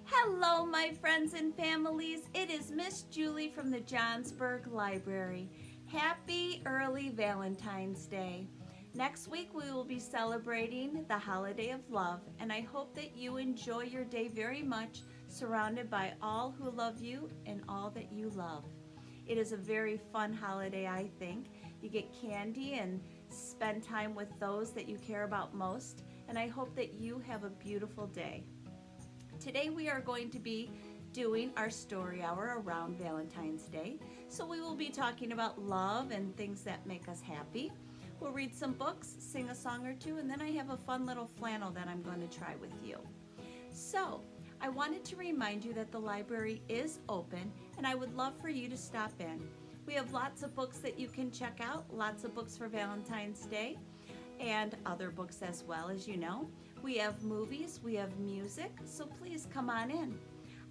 Hello, my friends and families. It is Miss Julie from the Johnsburg Library. Happy early Valentine's Day. Next week we will be celebrating the holiday of love, and I hope that you enjoy your day very much, surrounded by all who love you and all that you love. It is a very fun holiday, I think. You get candy and spend time with those that you care about most, and I hope that you have a beautiful day. Today we are going to be doing our story hour around Valentine's Day. So we will be talking about love and things that make us happy. We'll read some books, sing a song or two, and then I have a fun little flannel that I'm going to try with you. So I wanted to remind you that the library is open and I would love for you to stop in. We have lots of books that you can check out, lots of books for Valentine's Day and other books as well, as you know. We have movies, we have music, so please come on in.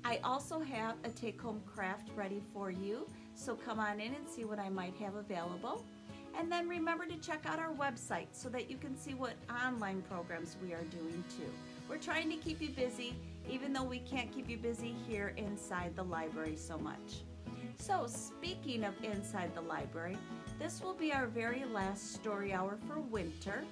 I also have a take-home craft ready for you, so come on in and see what I might have available. And then remember to check out our website so that you can see what online programs we are doing too. We're trying to keep you busy, even though we can't keep you busy here inside the library so much. So speaking of inside the library, this will be our very last story hour for winter.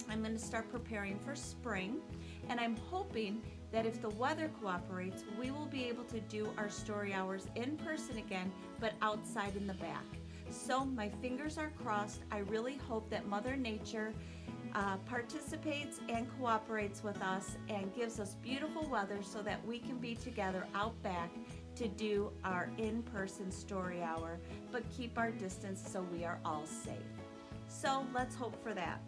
I'm going to start preparing for spring, and I'm hoping that if the weather cooperates, we will be able to do our story hours in person again, but outside in the back. So my fingers are crossed. I really hope that Mother Nature participates and cooperates with us and gives us beautiful weather so that we can be together out back to do our in-person story hour, but keep our distance so we are all safe. So let's hope for that.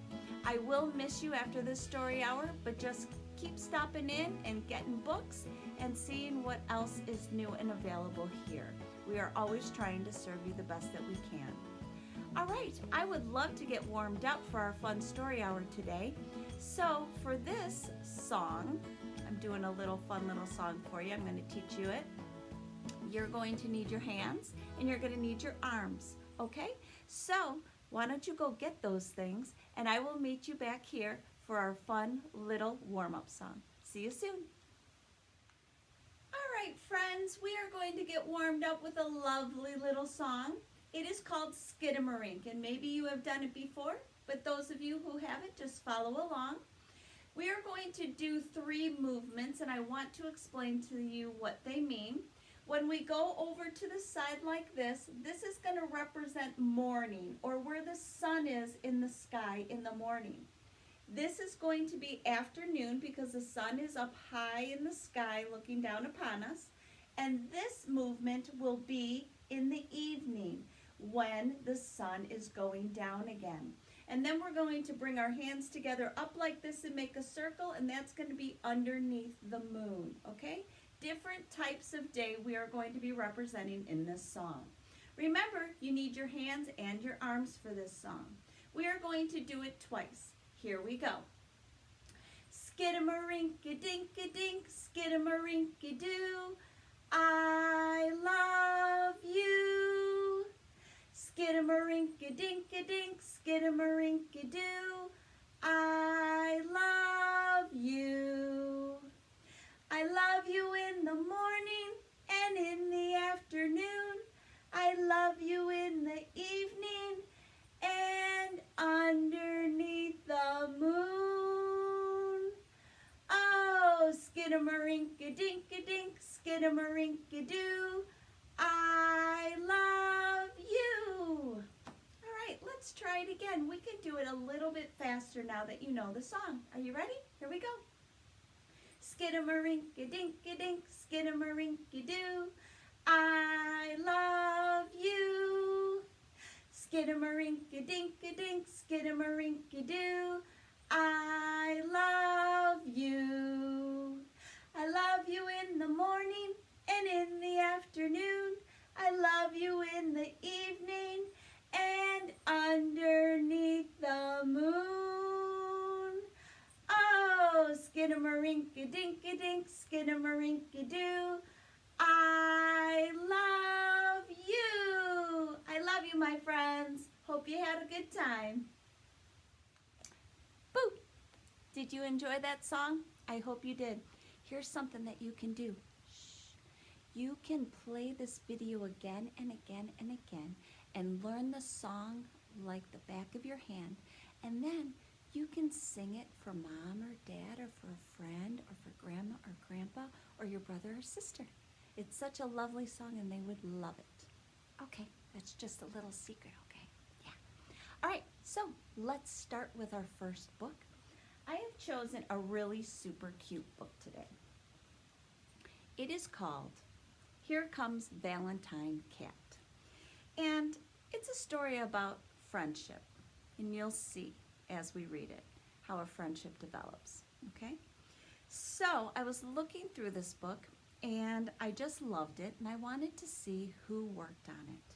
I will miss you after this story hour, but just keep stopping in and getting books and seeing what else is new and available here. We are always trying to serve you the best that we can. All right, I would love to get warmed up for our fun story hour today. So for this song, I'm doing a fun little song for you. I'm going to teach you it. You're going to need your hands and you're going to need your arms, okay? So why don't you go get those things, and I will meet you back here for our fun little warm-up song. See you soon. All right, friends, we are going to get warmed up with a lovely little song. It is called Skidamarink, and maybe you have done it before, but those of you who haven't, just follow along. We are going to do 3 movements, and I want to explain to you what they mean. When we go over to the side like this is going to represent morning, or where the sun is in the sky in the morning. This is going to be afternoon because the sun is up high in the sky looking down upon us. And this movement will be in the evening when the sun is going down again. And then we're going to bring our hands together up like this and make a circle, and that's going to be underneath the moon, okay? Different types of day we are going to be representing in this song. Remember, you need your hands and your arms for this song. We are going to do it twice. Here we go. Skidamarink-a-dink-a-dink, skidamarink-a-doo, I love you. Skidamarink-a-dink-a-dink, skidamarink-a-doo, I love you. I love you in the morning and in the afternoon. I love you in the evening and underneath the moon. Oh, skidamarink-a-dink-a-dink, skidamarink-a-doo, I love you. All right, let's try it again. We can do it a little bit faster now that you know the song. Are you ready? Here we go. Skidamarink-a-dink-a-dink, skidamarink-a-doo, I love you. Skidamarink-a-dink-a-dink, skidamarink-a-doo, I love you. I love you in the morning and in the afternoon. I love you in the evening and underneath the moon. Oh, skidamarink-a-dink-a-dink, skidamarink-a-doo, I love you. I love you, my friends. Hope you had a good time. Boo! Did you enjoy that song? I hope you did. Here's something that you can do. Shh. You can play this video again and again and again and learn the song like the back of your hand. And then you can sing it for mom or dad or for a friend or for grandma or grandpa or your brother or sister. It's such a lovely song and they would love it. Okay, that's just a little secret, okay? Yeah. All right, so let's start with our first book. I have chosen a really super cute book today. It is called Here Comes Valentine Cat. And it's a story about friendship. And you'll see as we read it how a friendship develops, okay? So I was looking through this book and I just loved it and I wanted to see who worked on it.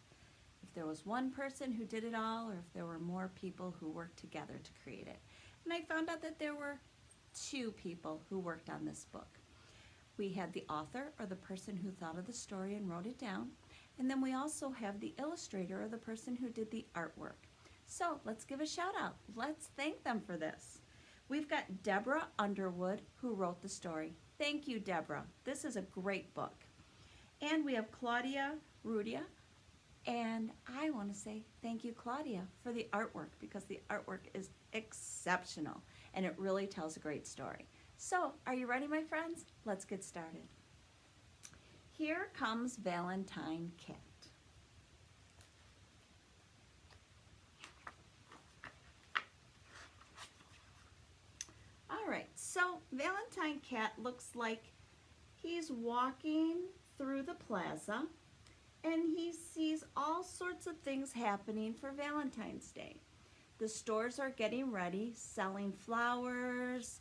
If there was one person who did it all or if there were more people who worked together to create it. And I found out that there were 2 people who worked on this book. We had the author or the person who thought of the story and wrote it down. And then we also have the illustrator or the person who did the artwork. So let's give a shout out. Let's thank them for this. We've got Deborah Underwood who wrote the story. Thank you, Deborah. This is a great book. And we have Claudia Rudia. And I want to say thank you, Claudia, for the artwork because the artwork is exceptional and it really tells a great story. So, are you ready, my friends? Let's get started. Here Comes Valentine Cat. All right, so Valentine Cat looks like he's walking through the plaza and he sees all sorts of things happening for Valentine's Day. The stores are getting ready, selling flowers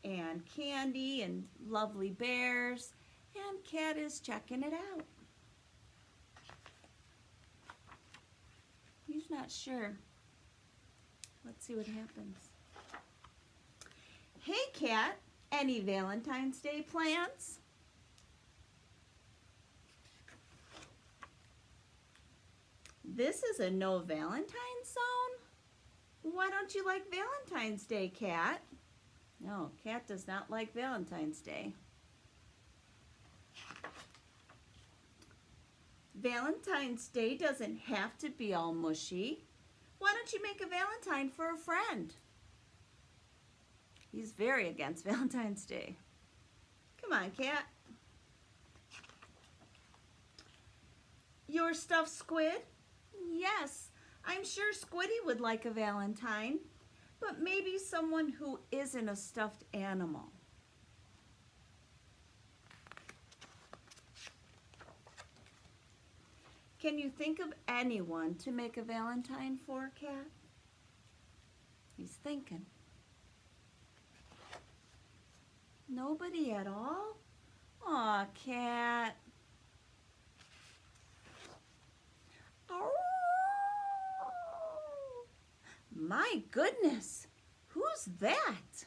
and candy and lovely bears, and Cat is checking it out. He's not sure. Let's see what happens. Hey, Cat, any Valentine's Day plans? This is a no Valentine's zone? Why don't you like Valentine's Day, Cat? No, Cat does not like Valentine's Day. Valentine's Day doesn't have to be all mushy. Why don't you make a Valentine for a friend? He's very against Valentine's Day. Come on, Cat. Your stuffed squid? Yes, I'm sure Squiddy would like a Valentine, but maybe someone who isn't a stuffed animal. Can you think of anyone to make a Valentine for, Cat? He's thinking. Nobody at all? Aw, Cat. Oh, my goodness, who's that?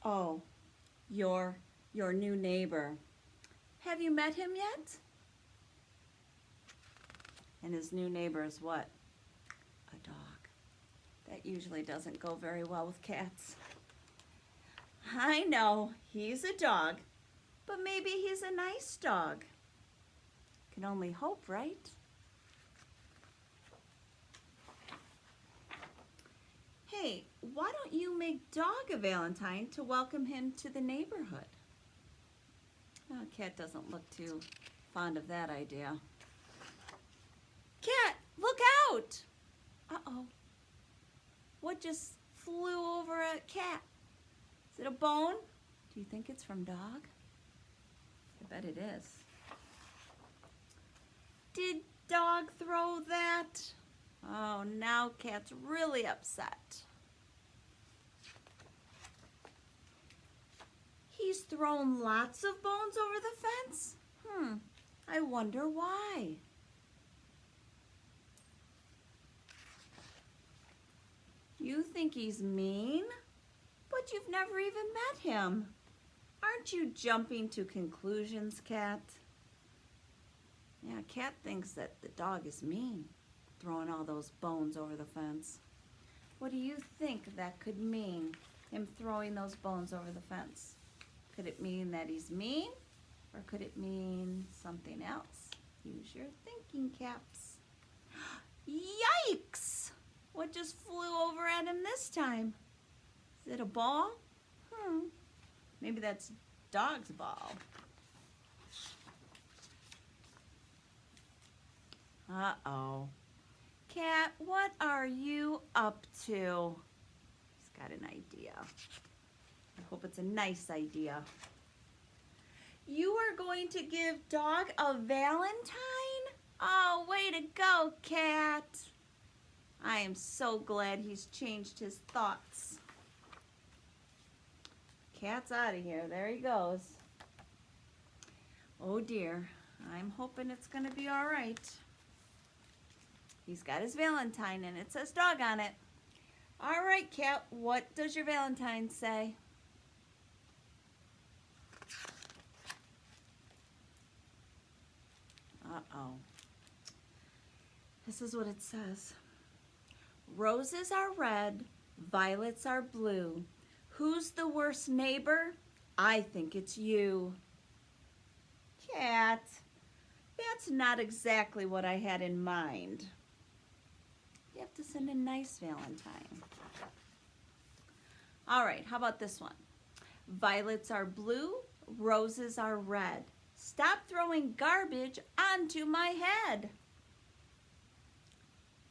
Oh, your new neighbor. Have you met him yet? And his new neighbor is what? A dog. That usually doesn't go very well with cats. I know, he's a dog, but maybe he's a nice dog. Can only hope, right? Hey, why don't you make Dog a Valentine to welcome him to the neighborhood? Oh, Cat doesn't look too fond of that idea. Cat, look out! Uh-oh. What just flew over a cat? Is it a bone? Do you think it's from Dog? I bet it is. Did Dog throw that? Oh, now Cat's really upset. He's thrown lots of bones over the fence? I wonder why. You think he's mean? But But you've never even met him. Aren't you jumping to conclusions, Cat? Yeah, Cat thinks that the dog is mean, throwing all those bones over the fence. What do you think that could mean, him throwing those bones over the fence? Could it mean that he's mean, or could it mean something else? Use your thinking caps. Yikes! What just flew over at him this time? Is it a ball? Maybe that's dog's ball. Uh-oh. Cat, what are you up to? He's got an idea. I hope it's a nice idea. You are going to give dog a valentine? Oh, way to go, Cat. I am so glad he's changed his thoughts. Cat's out of here. There he goes. Oh dear. I'm hoping it's going to be all right. He's got his valentine and it says dog on it. All right, Cat, what does your valentine say? Uh-oh. This is what it says. Roses are red, violets are blue. Who's the worst neighbor? I think it's you. Cat, that's not exactly what I had in mind. You have to send a nice valentine. All right, how about this one? Violets are blue, roses are red. Stop throwing garbage onto my head.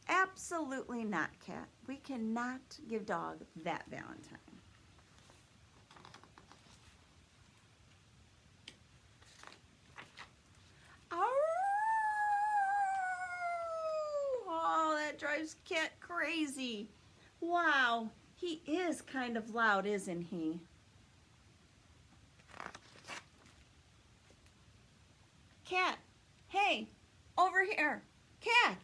Absolutely not, Cat. We cannot give dog that valentine. Oh, that drives Cat crazy. Wow, he is kind of loud, isn't he? Cat, hey, over here. Cat.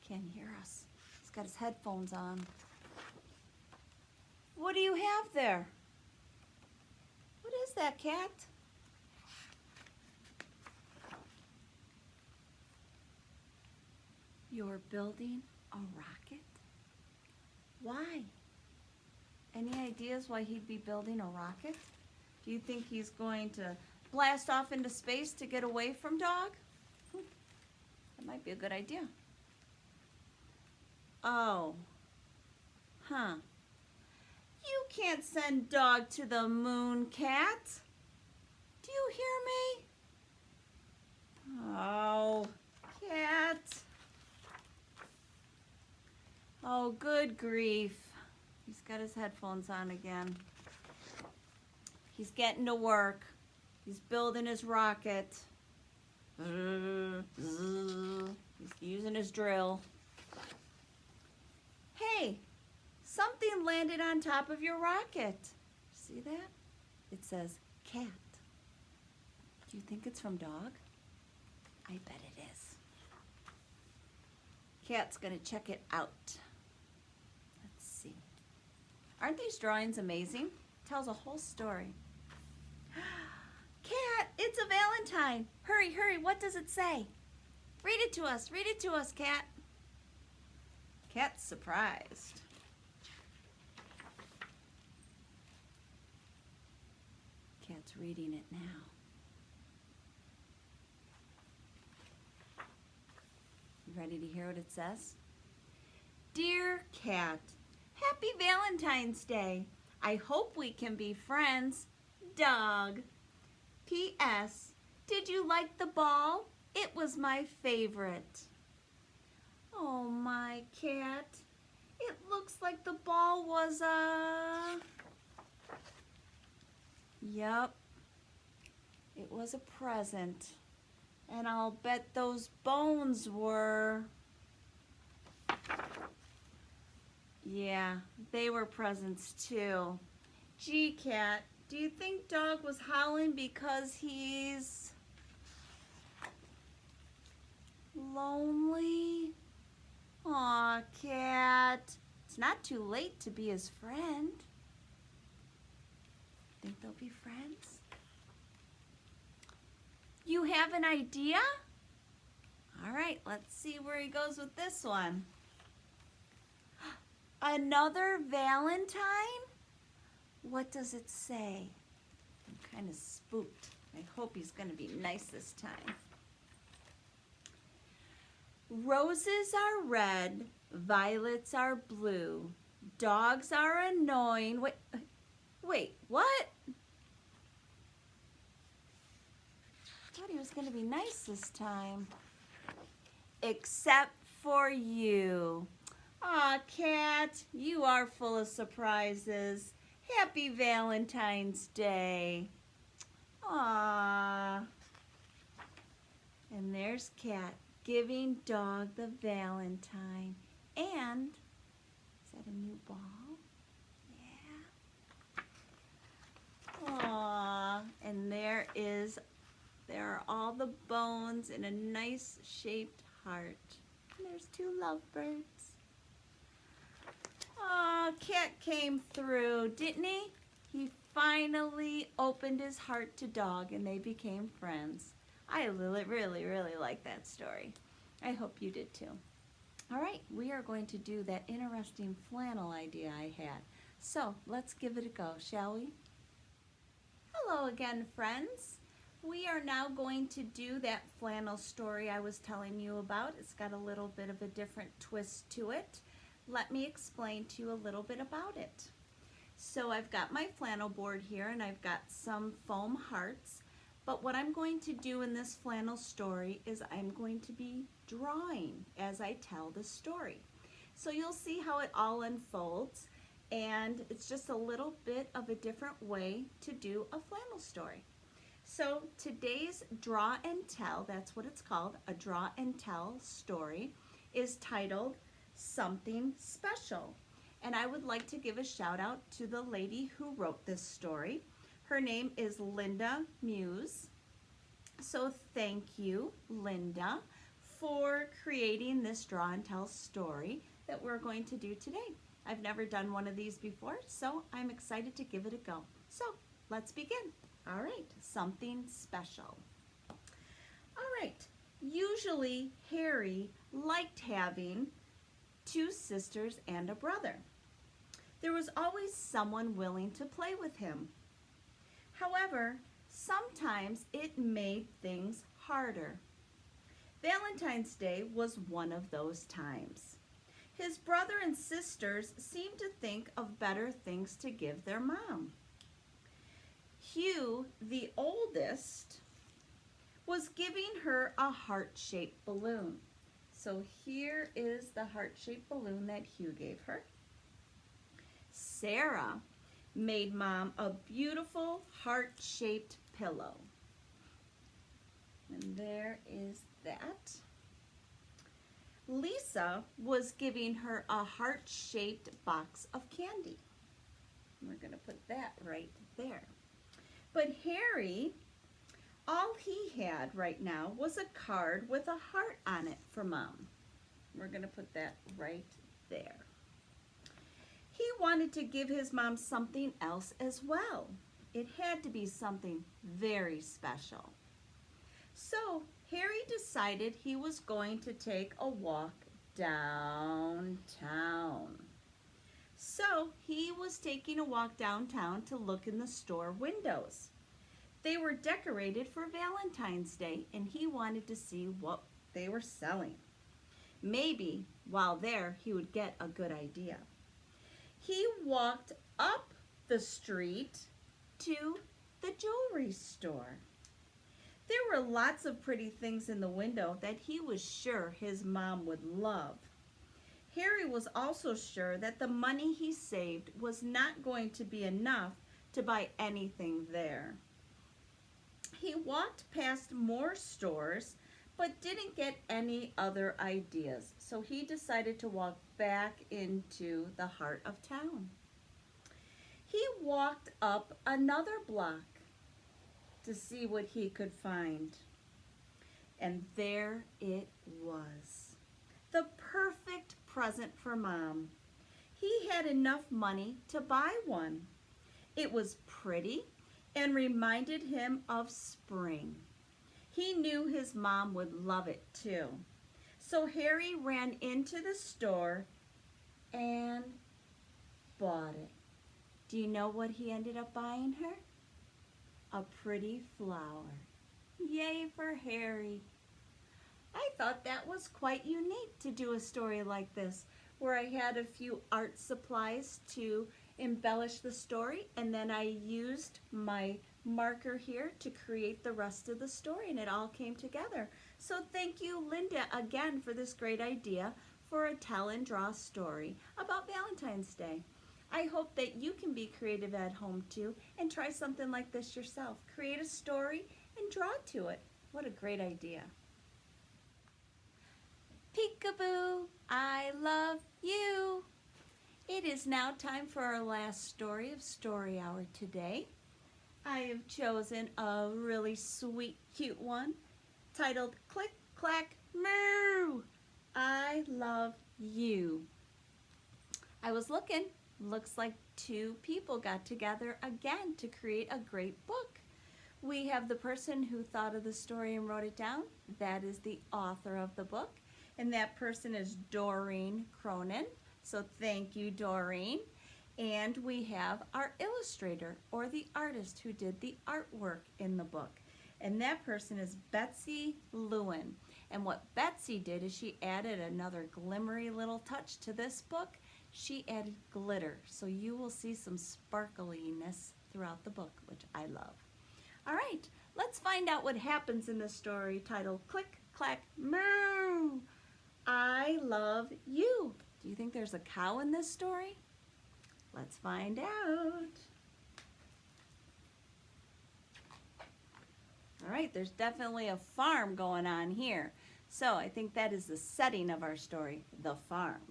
Can't hear us. He's got his headphones on. What do you have there? What is that, Cat? You're building a rocket? Why? Any ideas why he'd be building a rocket? Do you think he's going to blast off into space to get away from dog? That might be a good idea. Oh. Huh. You can't send dog to the moon, Cat. Do you hear me? Oh, Cat. Oh, good grief. He's got his headphones on again. He's getting to work. He's building his rocket. He's using his drill. Hey, something landed on top of your rocket. See that? It says cat. Do you think it's from dog? I bet it is. Cat's gonna check it out. Let's see. Aren't these drawings amazing? Tells a whole story. Cat, it's a valentine. Hurry, hurry, what does it say? Read it to us, Cat. Cat's surprised. Cat's reading it now. You ready to hear what it says? Dear Cat, Happy Valentine's Day. I hope we can be friends. Dog. P.S. Did you like the ball? It was my favorite. Oh, my Cat. It looks like the ball was Yep. It was a present. And I'll bet those bones were... Yeah, they were presents too. Gee, Cat, do you think dog was howling because he's lonely? Aw, Cat, it's not too late to be his friend. Think they'll be friends? You have an idea? All right, let's see where he goes with this one. Another Valentine? What does it say? I'm kind of spooked. I hope he's going to be nice this time. Roses are red, violets are blue, dogs are annoying. Wait, what? I thought he was going to be nice this time. Except for you. Aw, Cat, you are full of surprises. Happy Valentine's Day. Aw. And there's Cat giving Dog the Valentine. And, is that a new ball? Yeah. Aw. And there are all the bones in a nice shaped heart. And there's two lovebirds. Aw, Cat came through, didn't he? He finally opened his heart to Dog and they became friends. I really, really like that story. I hope you did too. All right, we are going to do that interesting flannel idea I had. So let's give it a go, shall we? Hello again, friends. We are now going to do that flannel story I was telling you about. It's got a little bit of a different twist to it. Let me explain to you a little bit about it. So I've got my flannel board here and I've got some foam hearts. But what I'm going to do in this flannel story is I'm going to be drawing as I tell the story. So you'll see how it all unfolds, and it's just a little bit of a different way to do a flannel story. So today's draw and tell, that's what it's called, a draw and tell story, is titled Something Special. And I would like to give a shout out to the lady who wrote this story. Her name is Linda Muse. So thank you, Linda, for creating this draw and tell story that we're going to do today. I've never done one of these before, so I'm excited to give it a go. So let's begin. All right, something special. All right, usually Harry liked having two sisters and a brother. There was always someone willing to play with him. However, sometimes it made things harder. Valentine's Day was one of those times. His brother and sisters seemed to think of better things to give their mom. Hugh, the oldest, was giving her a heart-shaped balloon. So here is the heart-shaped balloon that Hugh gave her. Sarah made Mom a beautiful heart-shaped pillow. And there is that. Lisa was giving her a heart-shaped box of candy. We're going to put that right there. But Harry, all he had right now was a card with a heart on it for Mom. We're going to put that right there. He wanted to give his mom something else as well. It had to be something very special. So Harry decided he was going to take a walk downtown. So he was taking a walk downtown to look in the store windows. They were decorated for Valentine's Day and he wanted to see what they were selling. Maybe while there he would get a good idea. He walked up the street to the jewelry store. There were lots of pretty things in the window that he was sure his mom would love. Harry was also sure that the money he saved was not going to be enough to buy anything there. He walked past more stores but didn't get any other ideas, so he decided to walk back into the heart of town. He walked up another block to see what he could find. And there it was, the perfect present for Mom. He had enough money to buy one. It was pretty and reminded him of spring. He knew his mom would love it too. So Harry ran into the store and bought it. Do you know what he ended up buying her? A pretty flower. Yay for Harry. I thought that was quite unique to do a story like this, where I had a few art supplies to embellish the story, and then I used my marker here to create the rest of the story, and it all came together. So thank you, Linda, again for this great idea for a tell and draw story about Valentine's Day. I hope that you can be creative at home too and try something like this yourself. Create a story and draw to it. What a great idea. Peekaboo, I love you. It is now time for our last story of Story Hour today. I have chosen a really sweet, cute one titled Click, Clack, Moo, I Love You. I was looking. Looks like two people got together again to create a great book. We have the person who thought of the story and wrote it down. That is the author of the book. And that person is Doreen Cronin. So thank you, Doreen. And we have our illustrator, or the artist who did the artwork in the book. And that person is Betsy Lewin. And what Betsy did is she added another glimmery little touch to this book. She added glitter, so you will see some sparkliness throughout the book, which I love. All right, let's find out what happens in the story titled Click, Clack, Moo, I Love You. Do you think there's a cow in this story? Let's find out. All right, there's definitely a farm going on here. So I think that is the setting of our story, the farm.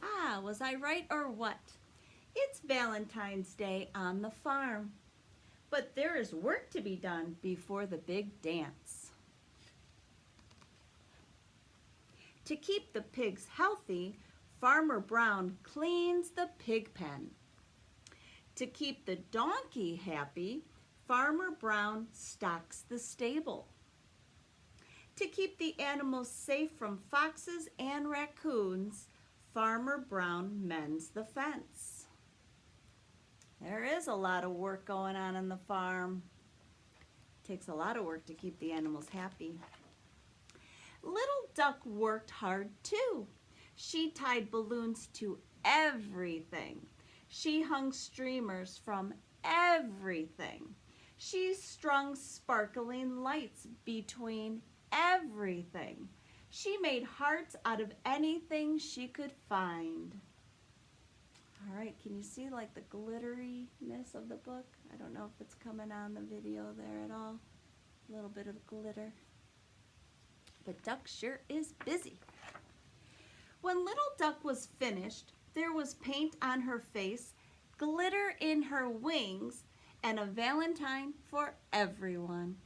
Ah, was I right or what? It's Valentine's Day on the farm. But there is work to be done before the big dance. To keep the pigs healthy, Farmer Brown cleans the pig pen. To keep the donkey happy, Farmer Brown stocks the stable. To keep the animals safe from foxes and raccoons, Farmer Brown mends the fence. There is a lot of work going on the farm. It takes a lot of work to keep the animals happy. Little Duck worked hard too. She tied balloons to everything. She hung streamers from everything. She strung sparkling lights between everything. She made hearts out of anything she could find. All right, can you see like the glitteriness of the book? I don't know if it's coming on the video there at all. A little bit of glitter. But Duck sure is busy. When Little Duck was finished, there was paint on her face, glitter in her wings, and a valentine for everyone.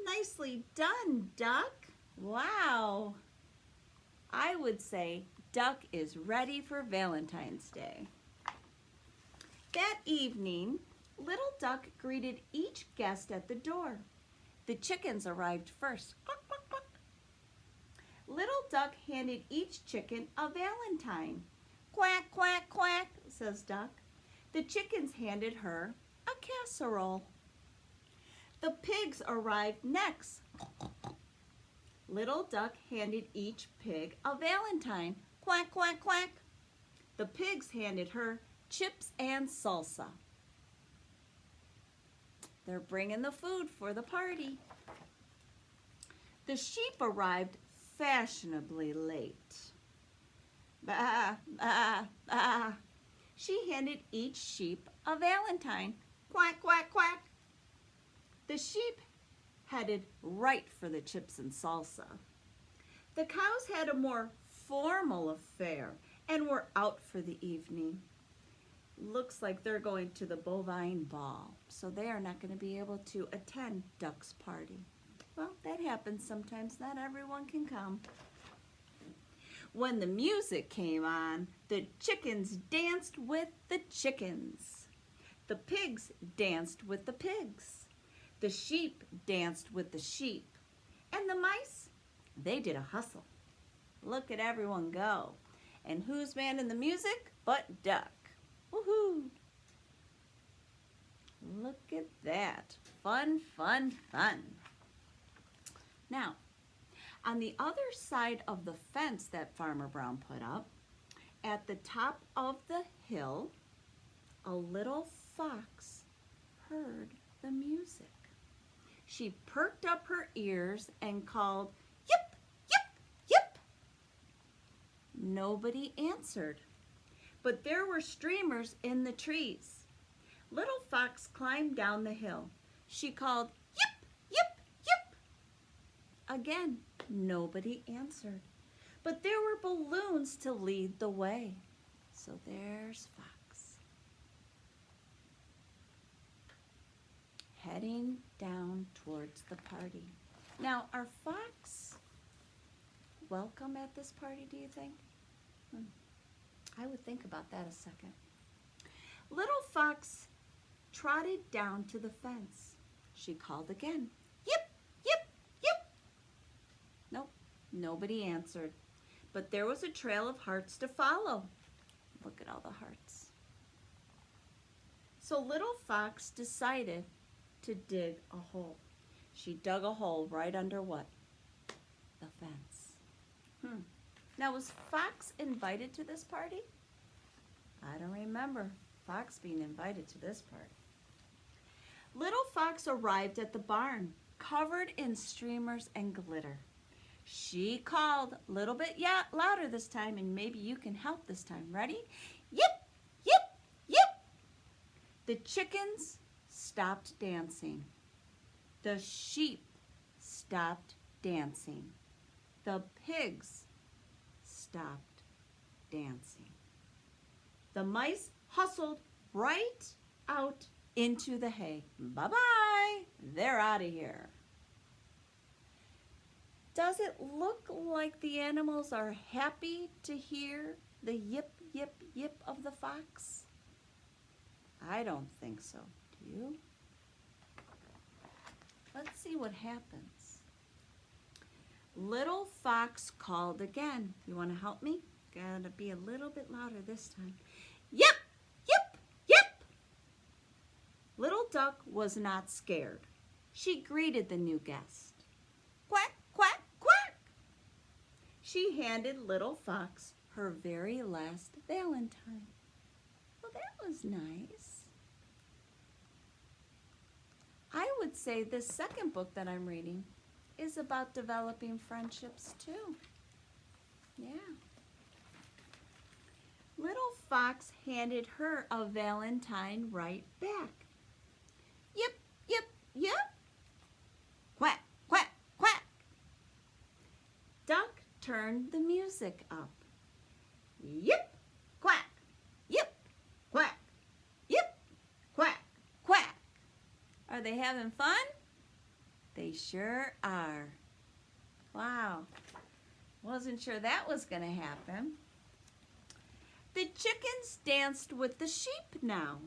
Nicely done, Duck. Wow. I would say Duck is ready for Valentine's Day. That evening, Little Duck greeted each guest at the door. The chickens arrived first. Quack, quack, quack. Little Duck handed each chicken a valentine. Quack, quack, quack, says Duck. The chickens handed her a casserole. The pigs arrived next. Little Duck handed each pig a valentine. Quack, quack, quack. The pigs handed her chips and salsa. They're bringing the food for the party. The sheep arrived fashionably late. Bah, bah, bah. She handed each sheep a valentine. Quack, quack, quack. The sheep headed right for the chips and salsa. The cows had a more formal affair and were out for the evening. Looks like they're going to the bovine ball, so they are not going to be able to attend Duck's party. Well, that happens sometimes. Not everyone can come. When the music came on, the chickens danced with the chickens. The pigs danced with the pigs. The sheep danced with the sheep. And the mice, they did a hustle. Look at everyone go. And who's manning the music but Duck? Woohoo! Look at that. Fun, fun, fun. Now, on the other side of the fence that Farmer Brown put up, at the top of the hill, a little fox heard the music. She perked up her ears and called, "Yip, yip, yip." Nobody answered, but there were streamers in the trees. Little Fox climbed down the hill. She called, "Yip, yip, yip." Again, nobody answered, but there were balloons to lead the way. So there's Fox, heading down towards the party. Now, are Fox welcome at this party, do you think? I would think about that a second. Little Fox trotted down to the fence. She called again, "Yip, yip, yip." Nope, nobody answered, but there was a trail of hearts to follow. Look at all the hearts. So Little Fox decided to dig a hole. She dug a hole right under what? The fence. Now, was Fox invited to this party? I don't remember Fox being invited to this party. Little Fox arrived at the barn, covered in streamers and glitter. She called a little bit louder this time, and maybe you can help this time. Ready? Yip, yip, yip. The chickens stopped dancing. The sheep stopped dancing. The pigs stopped dancing. The mice hustled right out into the hay. Bye-bye. They're out of here. Does it look like the animals are happy to hear the yip, yip, yip of the fox? I don't think so. Do you? Let's see what happens. Little Fox called again. You want to help me? Gotta be a little bit louder this time. Yip, yip, yip. Little Duck was not scared. She greeted the new guest. Quack, quack, quack. She handed Little Fox her very last valentine. Well, that was nice. I would say this second book that I'm reading is about developing friendships too. Yeah. Little Fox handed her a valentine right back. Yip, yip, yip. Quack, quack, quack. Duck turned the music up. Yip, quack, yip, quack, yip, quack, quack. Are they having fun? They sure are. Wow. Wasn't sure that was going to happen. The chickens danced with the sheep now.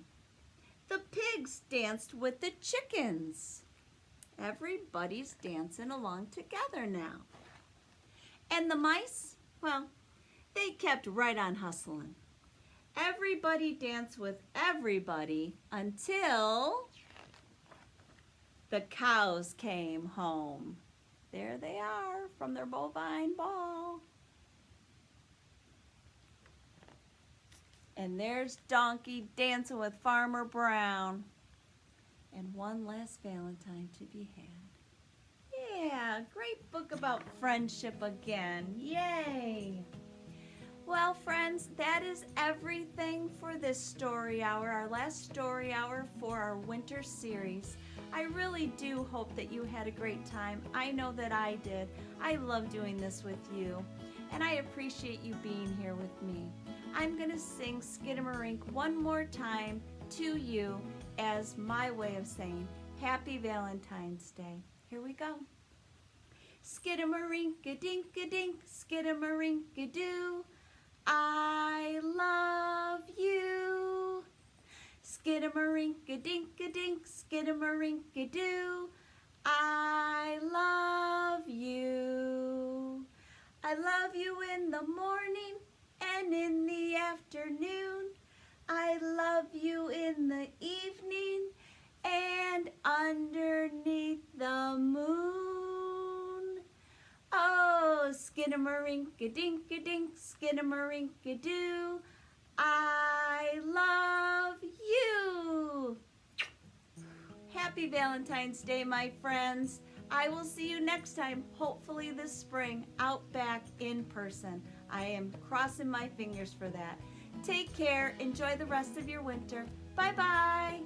The pigs danced with the chickens. Everybody's dancing along together now. And the mice, well, they kept right on hustling. Everybody danced with everybody until the cows came home. There they are from their bovine ball. And there's Donkey dancing with Farmer Brown. And one last Valentine to be had. Yeah, great book about friendship again. Yay! Well, friends, that is everything for this story hour, our last story hour for our winter series. I really do hope that you had a great time. I know that I did. I love doing this with you, and I appreciate you being here with me. I'm going to sing Skidamarink one more time to you as my way of saying Happy Valentine's Day. Here we go. Skidamarink-a-dink-a-dink, skidamarink-a-doo. I love you. Skidamarink-a-dink-a-dink, skidamarink-a-doo. I love you. I love you in the morning and in the afternoon. I love you in the evening and underneath the moon. Oh, skidamarink-a-dink-a-dink, skidamarink-a-doo. I love you. Happy Valentine's Day, my friends. I will see you next time, hopefully this spring, out back in person. I am crossing my fingers for that. Take care. Enjoy the rest of your winter. Bye-bye.